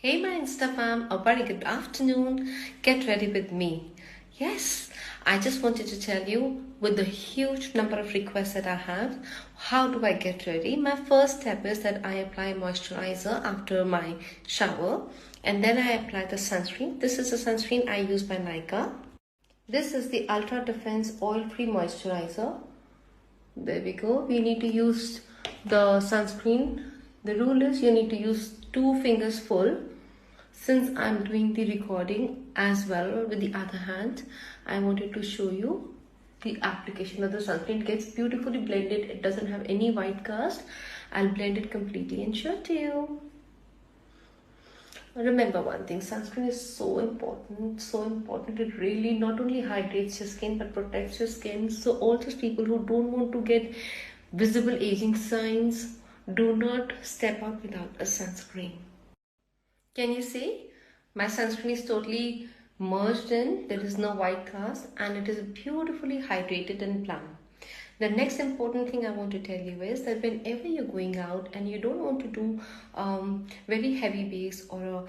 Hey, my Insta fam, a very good afternoon. Get ready with me. Yes, I just wanted to tell you with the huge number of requests that I have, how do I get ready? My first step is that I apply moisturizer after my shower and then I apply the sunscreen. This is the sunscreen I use by Nykaa. This is the Ultra Defense Oil Free Moisturizer. There we go. We need to use the sunscreen. The rule is you need to use 2 fingers full. Since I'm doing the recording as well with the other hand, I wanted to show you the application of the sunscreen. It gets beautifully blended. It doesn't have any white cast. I'll blend it completely and show it to you. Remember one thing, sunscreen is so important, so important. It really not only hydrates your skin but protects your skin. So all those people who don't want to get visible aging signs, do not step out without a sunscreen. Can you see? My sunscreen is totally merged in. There is no white cast and it is beautifully hydrated and plump. The next important thing I want to tell you is that whenever you're going out and you don't want to do very heavy base or a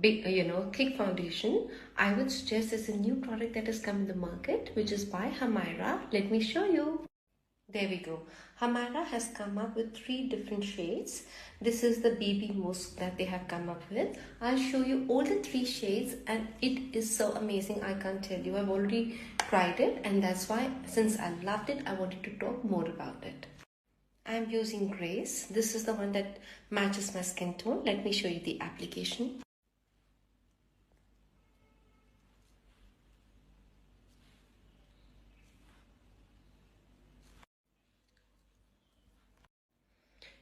big, thick foundation, I would suggest there's a new product that has come in the market, which is by Hamira. Let me show you. There we go. Hamira has come up with 3 different shades. This is the baby mousse that they have come up with. I'll show you all the 3 shades and it is so amazing. I can't tell you. I've already tried it and that's why, since I loved it, I wanted to talk more about it. I'm using Grace. This is the one that matches my skin tone. Let me show you the application.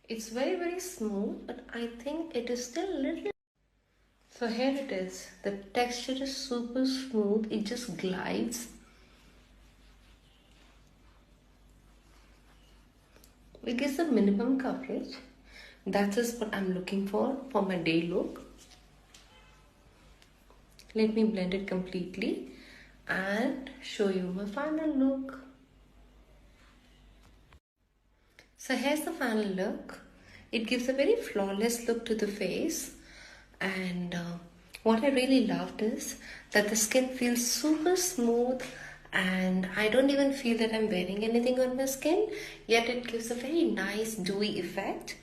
It's very smooth, but I think it is still a little. So here it is. The texture is super smooth. It just glides. It gives a minimum coverage. That is what I'm looking for my day look. Let me blend it completely and show you my final look. So here's the final look. It gives a very flawless look to the face, and what I really loved is that the skin feels super smooth and I don't even feel that I'm wearing anything on my skin, yet it gives a very nice dewy effect.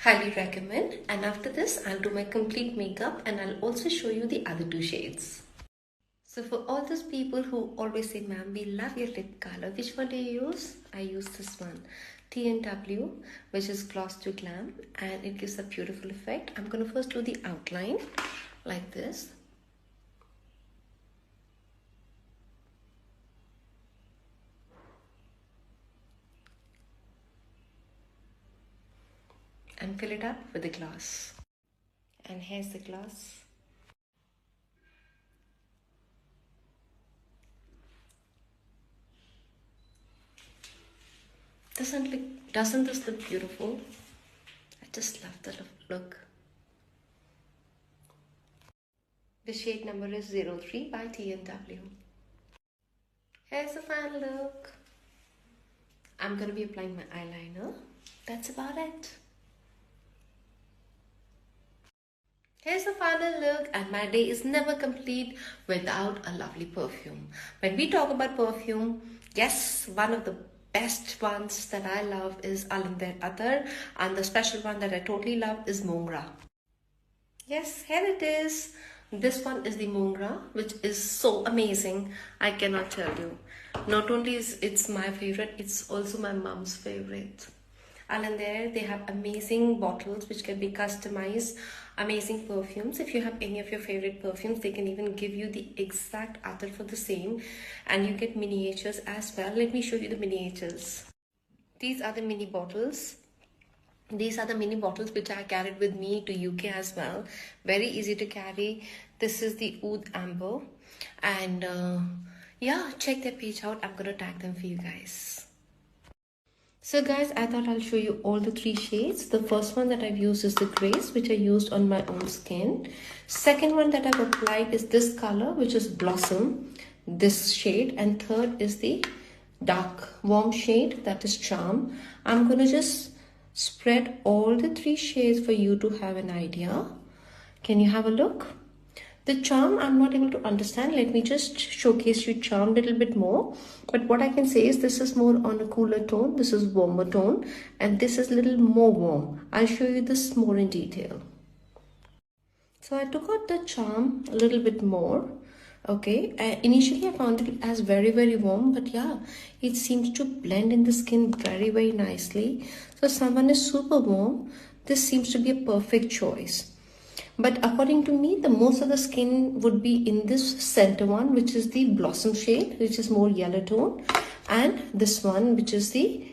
Highly recommend. And after this I'll do my complete makeup and I'll also show you the other 2 shades. So for all those people who always say, ma'am, we love your lip color, which one do you use? I use this one, T&W, which is Gloss to Glam, and it gives a beautiful effect. I'm going to first do the outline like this. And fill it up with the gloss. And here's the gloss. Doesn't this look beautiful? I just love the look. The shade number is 03 by T&W. Here's the final look. I'm going to be applying my eyeliner. That's about it. Here's the final look, and my day is never complete without a lovely perfume. When we talk about perfume, yes, one of the best ones that I love is Alender Attar, and the special one that I totally love is Mongra. Yes, here it is. This one is the Mongra, which is so amazing. I cannot tell you. Not only is it's my favorite, it's also my mom's favorite. Alender, they have amazing bottles which can be customized, amazing perfumes. If you have any of your favorite perfumes, they can even give you the exact other for the same, and you get miniatures as well. Let me show you the miniatures. These are the mini bottles. These are the mini bottles which I carried with me to UK as well. Very easy to carry. This is the Oud Amber, and yeah, check their page out. I'm gonna tag them for you guys. So guys, I thought I'll show you all the 3 shades. The first one that I've used is the Grace, which I used on my own skin. Second one that I've applied is this color, which is Blossom, this shade. And third is the dark warm shade, that is Charm. I'm going to just spread all the 3 shades for you to have an idea. Can you have a look? The charm I'm not able to understand. Let me just showcase you charm a little bit more. But what I can say is this is more on a cooler tone. This is warmer tone. And this is a little more warm. I'll show you this more in detail. So I took out the charm a little bit more. Okay, initially I found it as very warm, but yeah, it seems to blend in the skin very nicely. So if someone is super warm, this seems to be a perfect choice. But according to me, the most of the skin would be in this center one, which is the blossom shade, which is more yellow tone, and this one, which is the